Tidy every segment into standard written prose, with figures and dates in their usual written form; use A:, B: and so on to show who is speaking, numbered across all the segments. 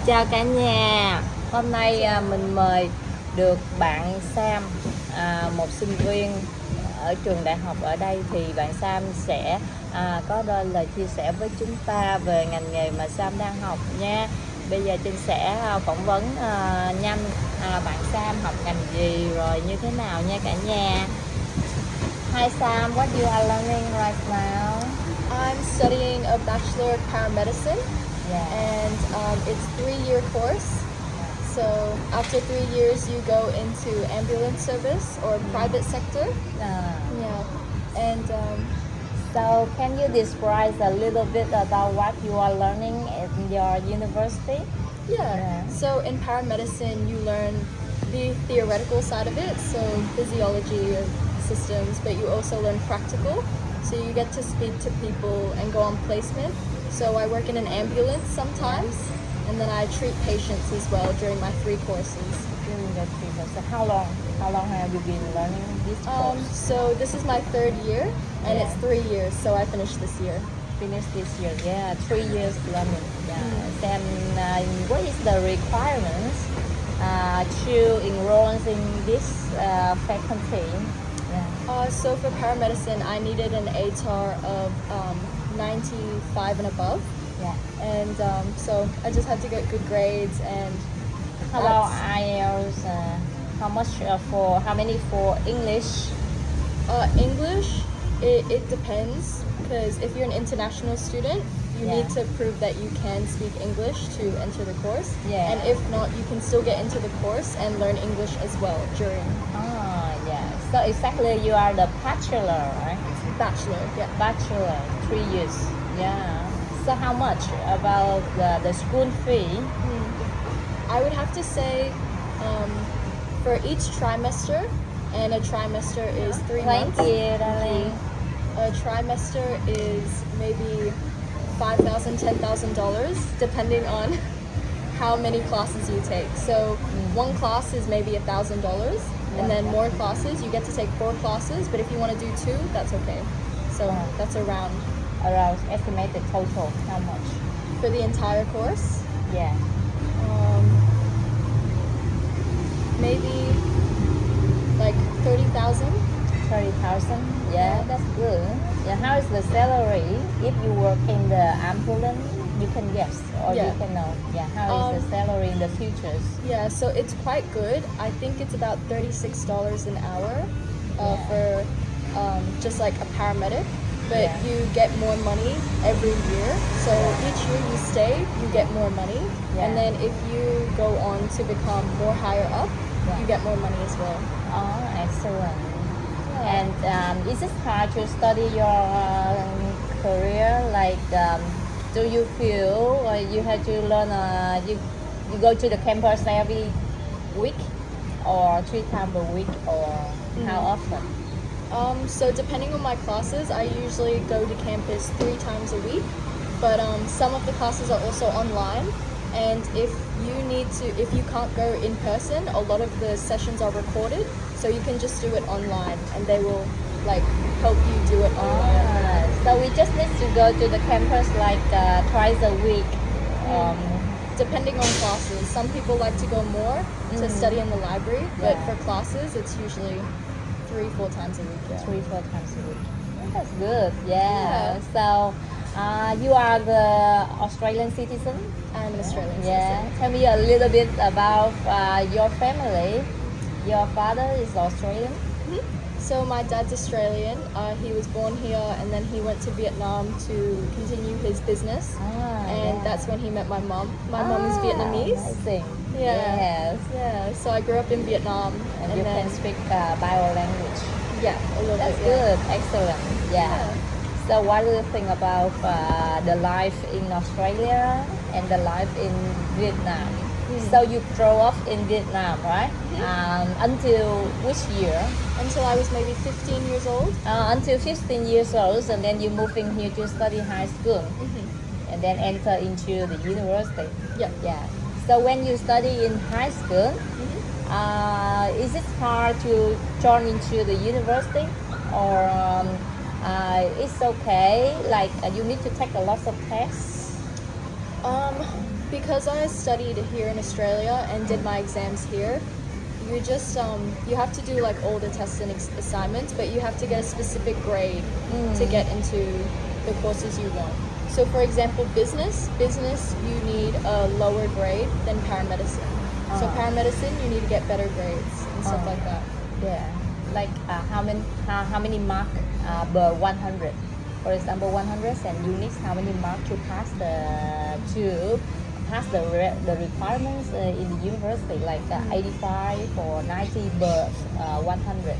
A: Chào cả nhà. Hôm nay mình mời được bạn Sam, một sinh viên ở trường đại học ở đây. Thì bạn Sam sẽ có đôi lời chia sẻ với chúng ta về ngành nghề mà Sam đang học nha. Bây giờ Trinh sẽ phỏng vấn nhanh bạn Sam học ngành gì rồi như thế nào nha cả nhà. Hi Sam, what you are learning right now?
B: I'm studying a Bachelor of Paramedicine, and it's 3-year course. So after 3 years, you go into ambulance service or private sector. And
A: So can you describe a little bit about what you are learning at your university?
B: So in paramedicine, you learn the theoretical side of it, so physiology of systems, but you also learn practical. So you get to speak to people and go on placement. So I work in an ambulance sometimes, and then I treat patients as well during my 3 courses.
A: So how long have you been learning this course?
B: So this is my 3rd year, and it's 3 years, so I finished this year.
A: Finish this year, 3 years learning. Then what is the requirements to enroll in this faculty?
B: So for paramedicine, I needed an ATAR of 95 and above. And so I just had to get good grades. And
A: how about IELTS? How many for English?
B: English, it depends, because if you're an international student, you need to prove that you can speak English to enter the course. And if not, you can still get into the course and learn English as well during.
A: So exactly you are the bachelor, right?
B: Bachelor,
A: Bachelor, 3 years. So how much about the school fee?
B: I would have to say for each trimester, and a trimester is 3 months.
A: Thank you, darling.
B: A trimester is maybe $5,000, $10,000, depending on how many classes you take. So one class is maybe $1,000, and then more classes, you get to take 4 classes, but if you want to do 2, that's okay. So that's around
A: Estimated total, how much?
B: for the entire course. Maybe like 30,000.
A: 30,000. That's good. How is the salary? If you work in the ambulance, you can guess or you can know. How is the salary in the futures?
B: So it's quite good. I think it's about $36 an hour for just like a paramedic. But you get more money every year. So each year you stay, you get more money. And then if you go on to become more higher up, you get more money as well.
A: Oh, excellent. And is it hard to study your career? Like, do you feel you have to learn? You go to the campus every week, or 3 times a week, or how often?
B: So depending on my classes, I usually go to campus 3 times a week. But some of the classes are also online. And if you can't go in person, a lot of the sessions are recorded, so you can just do it online, and they will help you do it online.
A: So we just need to go to the campus like twice a week.
B: Depending on classes, some people like to go more to study in the library, but for classes, it's usually 3-4 times a week.
A: 3-4 times a week. That's good. So you are the Australian citizen?
B: I'm an Australian citizen.
A: Tell me a little bit about your family. Your father is Australian?
B: So my dad's Australian. He was born here, and then he went to Vietnam to continue his business. That's when he met my mom. My mom is Vietnamese.
A: Amazing.
B: So I grew up in Vietnam.
A: And you can speak bio language.
B: A little
A: That's
B: bit.
A: good. Excellent. So what do you think about the life in Australia and the life in Vietnam? So you grew up in Vietnam, right? Until which year?
B: Until I was maybe 15 years old.
A: Until 15 years old, and then you moved in here to study high school, and then enter into the university. So when you study in high school, is it hard to join into the university, or it's okay? Like you need to take a lot of tests.
B: Because I studied here in Australia and did my exams here, you just you have to do like all the tests and assignments, but you have to get a specific grade to get into the courses you want. So for example, business you need a lower grade than paramedicine. So paramedicine you need to get better grades and stuff like that.
A: Yeah, like how many mark per 100? For example, 100 and units, how many marks to pass the requirements in the university, like 85 or 90 per 100.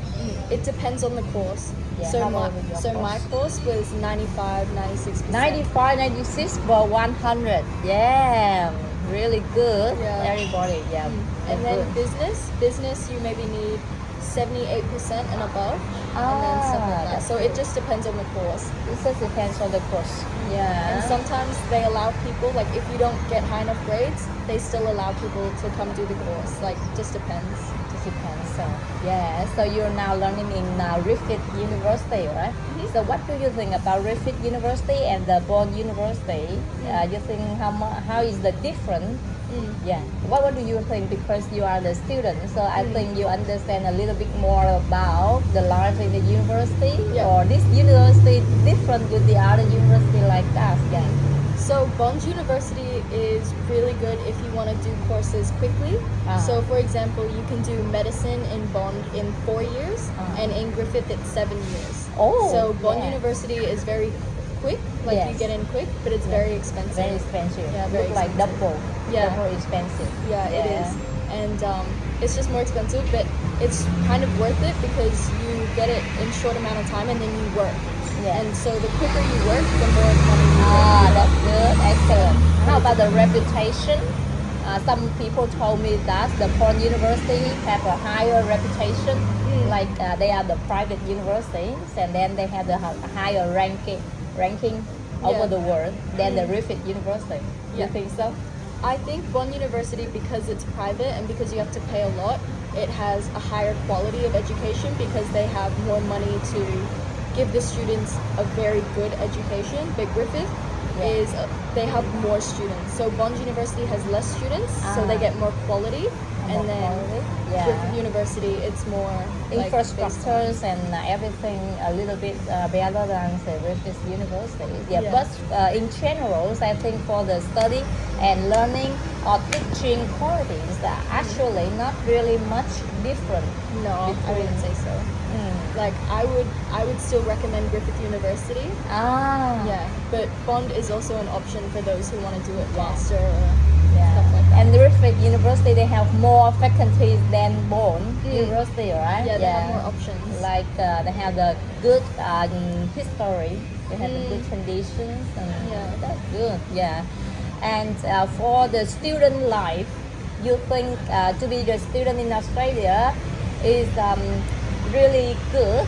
B: It depends on the course.
A: Yeah,
B: So
A: how
B: my
A: about your
B: my course was 95, 96%.
A: 95, 96 per 100. Yeah, really good.
B: Yeah.
A: Everybody, yeah.
B: And then
A: good.
B: business you maybe need 78% and above, and then stuff like that.
A: That's
B: So it just depends on the course.
A: It just depends on the course. Yeah.
B: And sometimes they allow people, like if you don't get high enough grades, they still allow people to come do the course. Like just depends.
A: Just depends. So yeah. So you're now learning in Griffith University, right? So what do you think about Griffith University and the Bond University? You think how is the difference? Yeah. What do you think? Because you are the student, so I think you understand a little bit more about the life in the university,
B: Yeah.
A: or this university different with the other university like us. Yeah.
B: So Bond University is really good if you want to do courses quickly. So for example, you can do medicine in Bond in 4 years, and in Griffith it's 7 years.
A: Oh,
B: So Bond
A: yeah.
B: University is very quick, like you
A: Yes.
B: get in quick, but it's very expensive.
A: Very expensive.
B: Yeah, very
A: Look like
B: expensive.
A: double.
B: Yeah.
A: Double expensive.
B: Yeah, it is. And it's just more expensive, but it's kind of worth it because you get it in short amount of time and then you work.
A: Yeah.
B: And so the quicker you work, the more money you get.
A: That's good. Excellent. How about the reputation? Some people told me that the Bond University have a higher reputation, like they are the private universities, and then they have the higher ranking over the world than the Griffith University. You
B: Yeah.
A: think so?
B: I think Bond University, because it's private and because you have to pay a lot, it has a higher quality of education because they have more money to give the students a very good education. But Griffith is they have more students. So Bond University has less students, so they get more quality.
A: More
B: And then
A: quality, yeah.
B: Griffith University, it's more like,
A: Infrastructures and everything a little bit better than the Griffith University. Yeah,
B: Yeah.
A: but in general, I think for the study and learning or teaching qualities are actually not really much different.
B: no, I wouldn't say so. Like I would still recommend Griffith University. Yeah, but Bond is also an option for those who want to do it faster or stuff like that.
A: And Griffith University, they have more faculties than Bond University, right?
B: Yeah, they have more options.
A: Like they have the good history, they have the good conditions, and that's good. Yeah. And for the student life, you think to be the student in Australia is really good,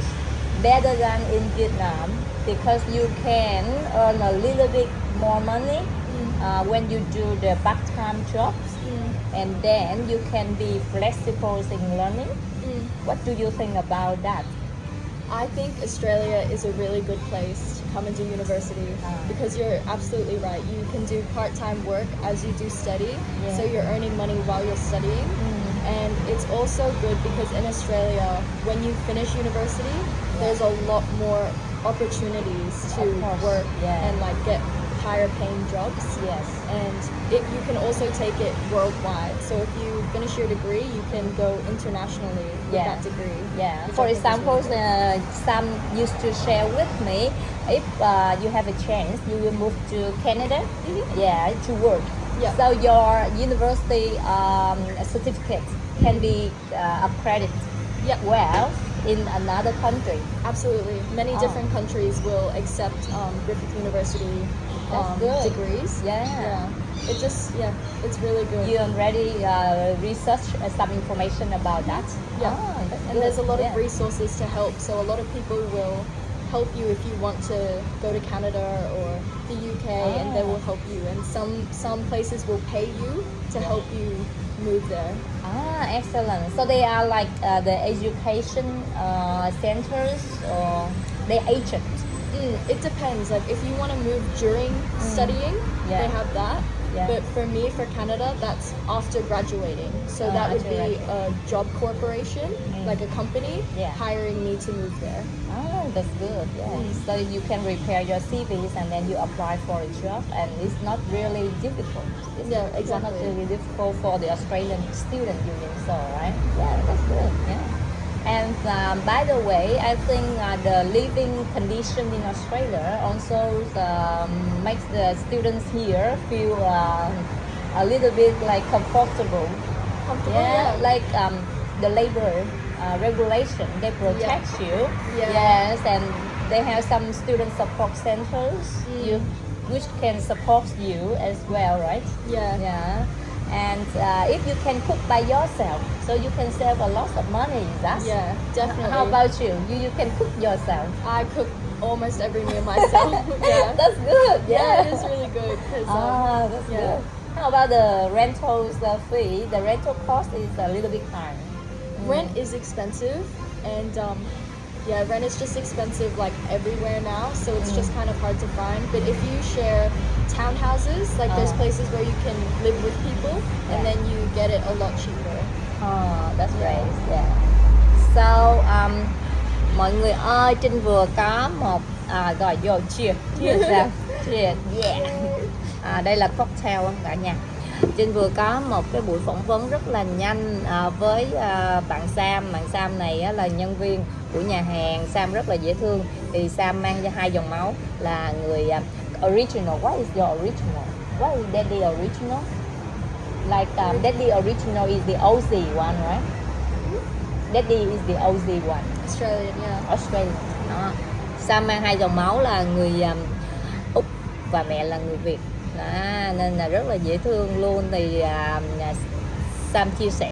A: better than in Vietnam, because you can earn a little bit more money when you do the part-time jobs, and then you can be flexible in learning. What do you think about that?
B: I think Australia is a really good place to come and do university because you're absolutely right. You can do part-time work as you do study, so you're earning money while you're studying. And it's also good because in Australia, when you finish university, there's a lot more opportunities to work and like get higher paying jobs.
A: Yes.
B: And you can also take it worldwide. So if you finish your degree, you can go internationally with that degree.
A: Yeah.
B: which
A: For
B: I think is
A: example,
B: really good.
A: some used to share with me, if you have a chance, you will move to Canada, to work.
B: Yeah.
A: So your university certificate can be accredited well in another country.
B: Absolutely. Many different countries will accept Griffith University
A: That's good.
B: degrees.
A: Yeah.
B: It just, it's really good.
A: You already research some information about that?
B: Yeah.
A: That's
B: And
A: good.
B: there's a lot of resources to help. So a lot of people will help you if you want to go to Canada or the UK, and they will help you. And some places will pay you to help you move there.
A: Excellent. So they are like the education centers, or they agents.
B: It depends. Like if you want to move during studying, they have that.
A: Yeah.
B: But for me, for Canada, that's after graduating. So that would
A: after
B: be
A: graduating.
B: a job corporation, like a company,
A: Yeah.
B: hiring me to move there.
A: Oh, that's good. Yeah. So you can prepare your CVs and then you apply for a job, and it's not really difficult.
B: Yeah,
A: It's not
B: exactly.
A: really difficult for the Australian student union, so right? Yeah, that's good. Yeah. And by the way, I think the living condition in Australia also makes the students here feel a little bit like comfortable.
B: Comfortable,
A: Yeah,
B: yeah.
A: like the labor regulation, they protect you.
B: Yeah.
A: Yes, and they have some student support centers, you which can support you as well, right?
B: Yeah.
A: Yeah, and if you can cook by yourself, so you can save a lot of money. That's
B: Yeah, definitely.
A: How about you? You can cook yourself.
B: I cook almost every meal myself. Yeah.
A: That's good.
B: Yeah, it is really good because
A: That's
B: yeah.
A: good. How about the rentals fee? The rental cost is a little bit high.
B: Rent is expensive, and yeah, rent is just expensive like everywhere now, so it's just kind of hard to find. But if you share townhouses, like there's places where you can live with people,
A: Yeah.
B: and then you get it a lot cheaper.
A: Oh, that's great. Yeah. So mọi người ơi, Trinh vừa có một rồi vô cheers ra. Cheers. Yeah. Đây là cocktail cả nhà. Trinh vừa có một cái buổi phỏng vấn rất là nhanh với bạn Sam. Bạn Sam này là nhân viên của nhà hàng. Sam rất là dễ thương. Thì Sam mang ra 2 dòng máu, là người original. What is your original? What is Daddy original? Like Daddy original is the Aussie one, right? Daddy is the Aussie one.
B: Australian, yeah.
A: Australian. Đó. Sam mang 2 dòng máu, là người Úc và mẹ là người Việt. Đó, nên là rất là dễ thương luôn. Thì Sam chia sẻ